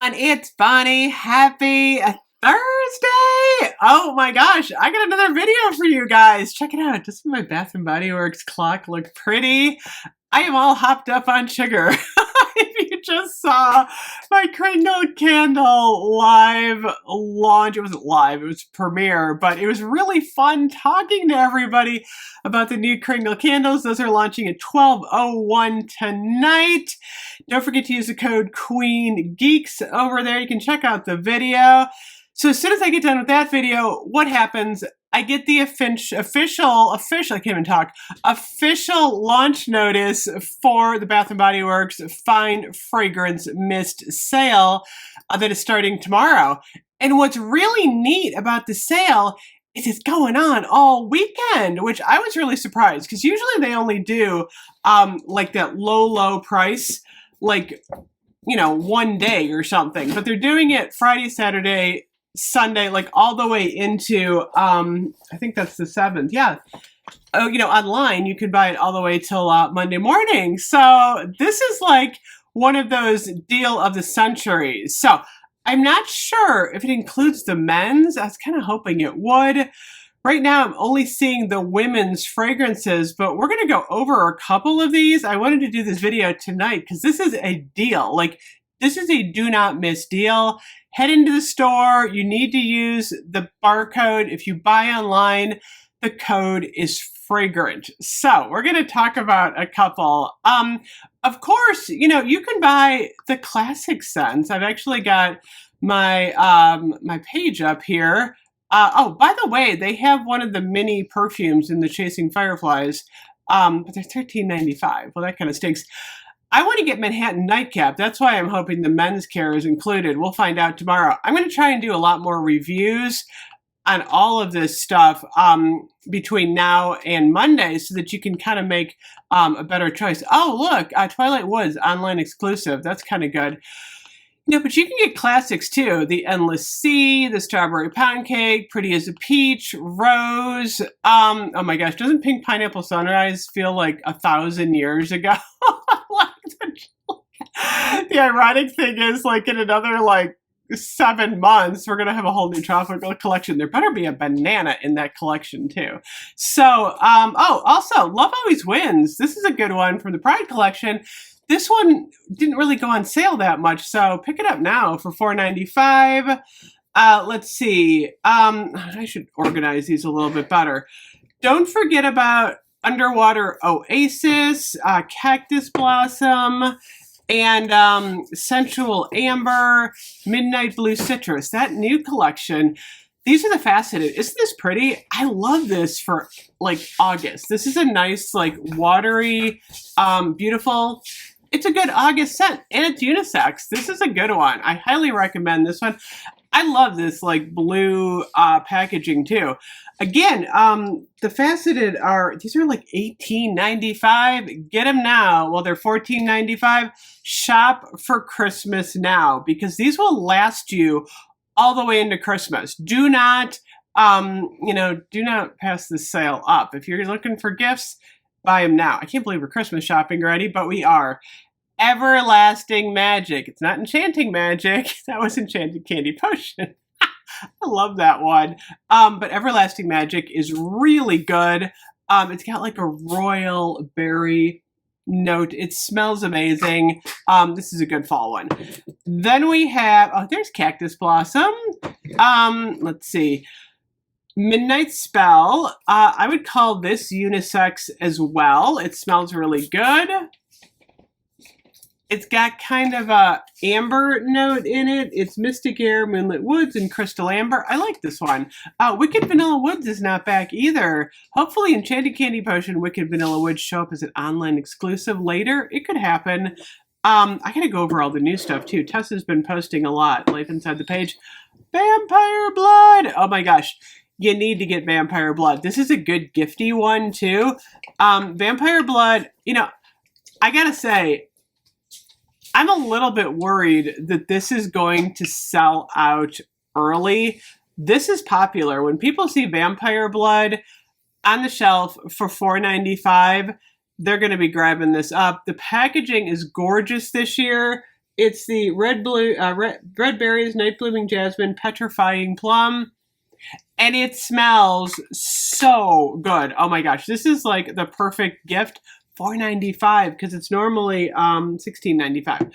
And it's Bonnie. Happy Thursday! Oh my gosh, I got another video for you guys. Check it out. Doesn't my Bath and Body Works clock look pretty? I am all hopped up on sugar. If you just saw my Kringle Candle live launch, it wasn't live, it was premiere, but it was really fun talking to everybody about the new Kringle candles. Those are launching at 12:01 tonight. Don't forget to use the code QueenGeeks over there. You can check out the video. So as soon as I get done with that video, what happens? I get the official, I can't even talk, official launch notice for the Bath & Body Works Fine Fragrance Mist sale that is starting tomorrow. And what's really neat about the sale is it's going on all weekend, which I was really surprised because usually they only do like that low price, like, you know, one day or something, but they're doing it Friday, Saturday, Sunday, like all the way into, I think that's the 7th. Yeah. Oh, you know, online, you could buy it all the way till Monday morning. So this is like one of those deal of the centuries. So I'm not sure if it includes the men's. I was kind of hoping it would. Right now, I'm only seeing the women's fragrances, but we're going to go over a couple of these. I wanted to do this video tonight because this is a deal. Like, this is a do not miss deal. Head into the store. You need to use the barcode. If you buy online, the code is fragrant. So we're going to talk about a couple. Of course, you know, you can buy the classic scents. I've actually got my my page up here. Oh, by the way, they have one of the mini perfumes in the Chasing Fireflies, but they're $13.95. Well, that kind of stinks. I want to get Manhattan Nightcap. That's why I'm hoping the men's care is included. We'll find out tomorrow. I'm going to try and do a lot more reviews on all of this stuff between now and Monday so that you can kind of make a better choice. Oh, look, Twilight Woods, online exclusive. That's kind of good. No, but you can get classics too. The Endless Sea, the Strawberry Pound Cake, Pretty as a Peach, Rose. Oh my gosh, doesn't Pink Pineapple Sunrise feel like 1,000 years ago? The ironic thing is, like, in another, like, 7 months, we're going to have a whole new tropical collection. There better be a banana in that collection, too. So, oh, also, Love Always Wins. This is a good one from the Pride collection. This one didn't really go on sale that much, so pick it up now for $4.95. Let's see. I should organize these a little bit better. Don't forget about Underwater Oasis, Cactus Blossom, and Sensual Amber, Midnight Blue Citrus. That new collection. These are the faceted. Isn't this pretty? I love this for like August. This is a nice, like, watery, beautiful. It's a good August scent, and it's unisex. This is a good one. I highly recommend this one. I love this, like, blue packaging too. Again, the faceted these are like $18.95. Get them now. Well, they're $14.95. Shop for Christmas now because these will last you all the way into Christmas. Do not, you know, do not pass this sale up. If you're looking for gifts, buy them now. I can't believe we're Christmas shopping already, but we are. Everlasting Magic. It's not Enchanting Magic. That was Enchanted Candy Potion. I love that one. But Everlasting Magic is really good. It's got like a royal berry note. It smells amazing. This is a good fall one. Then we have, oh, there's Cactus Blossom. Let's see. Midnight Spell. I would call this unisex as well. It smells really good. It's got kind of a amber note in it. It's Mystic Air, Moonlit Woods, and Crystal Amber. I like this one. Wicked Vanilla Woods is not back either. Hopefully Enchanted Candy Potion, Wicked Vanilla Woods show up as an online exclusive later. It could happen. I gotta go over all the new stuff too. Tessa's been posting a lot. Life Inside the Page. Vampire Blood! Oh my gosh. You need to get Vampire Blood. This is a good gifty one too. Vampire Blood, you know, I gotta say, I'm a little bit worried that this is going to sell out early. This is popular. When people see Vampire Blood on the shelf for $4.95, they're going to be grabbing this up. The packaging is gorgeous this year. It's the red berries, night blooming jasmine, petrifying plum, and it smells so good. Oh my gosh, this is like the perfect gift. $4.95 because it's normally $16.95.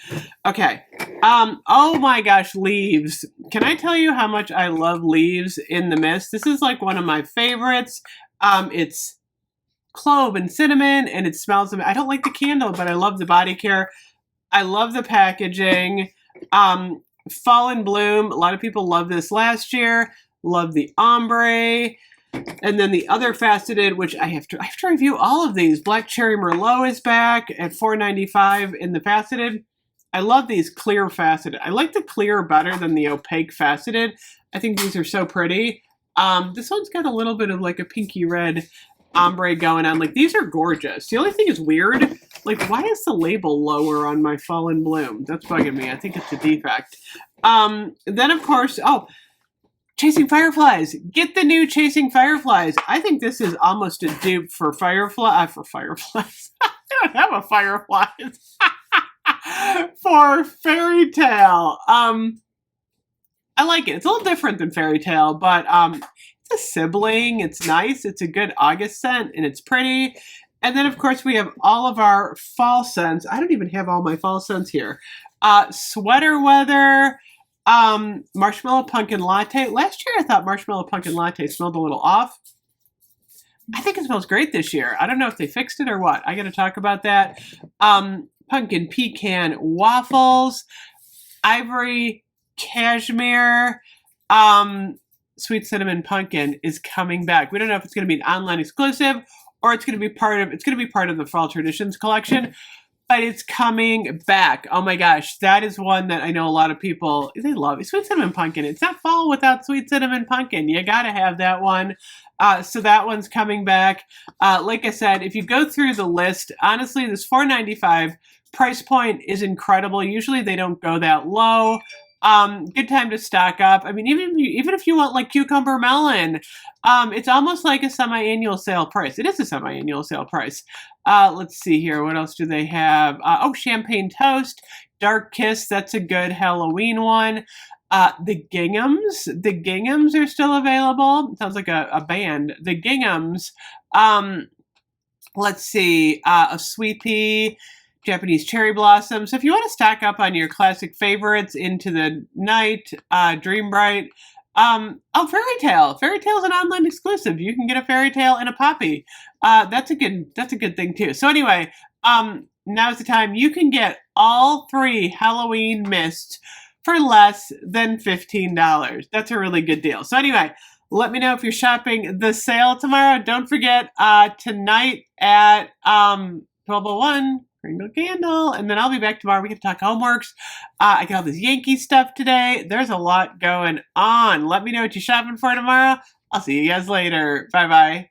Okay. Oh my gosh, leaves. Can I tell you how much I love leaves in the mist? This is like one of my favorites. It's clove and cinnamon, and it smells. I don't like the candle, but I love the body care. I love the packaging. Fall and Bloom. A lot of people loved this last year. Love the ombre. And then the other faceted, which I have to review all of these. Black Cherry Merlot is back at $4.95 in the faceted. I love these clear faceted. I like the clear better than the opaque faceted. I think these are so pretty. This one's got a little bit of like a pinky red ombre going on. Like, these are gorgeous. The only thing is weird. Like, why is the label lower on my Fall and Bloom? That's bugging me. I think it's a defect. Then, of course, Chasing Fireflies. Get the new Chasing Fireflies. I think this is almost a dupe for Fireflies. I don't have a Fireflies. For Fairy Tale. I like it. It's a little different than Fairy Tale, but it's a sibling. It's nice. It's a good August scent, and it's pretty. And then, of course, we have all of our fall scents. I don't even have all my fall scents here. Sweater Weather. Marshmallow Pumpkin Latte. Last year I thought Marshmallow Pumpkin Latte smelled a little off. I think it smells great this year. I don't know if they fixed it or what. I gotta talk about that. Pumpkin Pecan Waffles. Ivory Cashmere. Sweet Cinnamon Pumpkin is coming back. We don't know if it's gonna be an online exclusive or it's gonna be part of the Fall Traditions collection. But it's coming back. Oh my gosh, that is one that I know a lot of people, they love. Sweet Cinnamon Pumpkin. It's not fall without Sweet Cinnamon Pumpkin. You gotta have that one. So that one's coming back. Like I said, if you go through the list, honestly, this $4.95 price point is incredible. Usually they don't go that low. Good time to stock up. I mean, even if you want like cucumber melon, it's almost like a semi-annual sale price. It is a semi-annual sale price. Let's see here. What else do they have? Champagne Toast, Dark Kiss. That's a good Halloween one. The Ginghams are still available. Sounds like a band. The Ginghams. Let's see. A Sweet Pea. Japanese Cherry Blossom. So if you want to stack up on your classic favorites into the night, Dream Bright. Fairy Tale. Fairy Tale is an online exclusive. You can get a Fairy Tale and a Poppy. That's a good thing too. So anyway, now's the time. You can get all 3 Halloween mists for less than $15. That's a really good deal. So anyway, let me know if you're shopping the sale tomorrow. Don't forget, tonight at 12:01, Kringle Candle, and then I'll be back tomorrow. We can talk homeworks. I got all this Yankee stuff today. There's a lot going on. Let me know what you're shopping for tomorrow. I'll see you guys later. Bye-bye.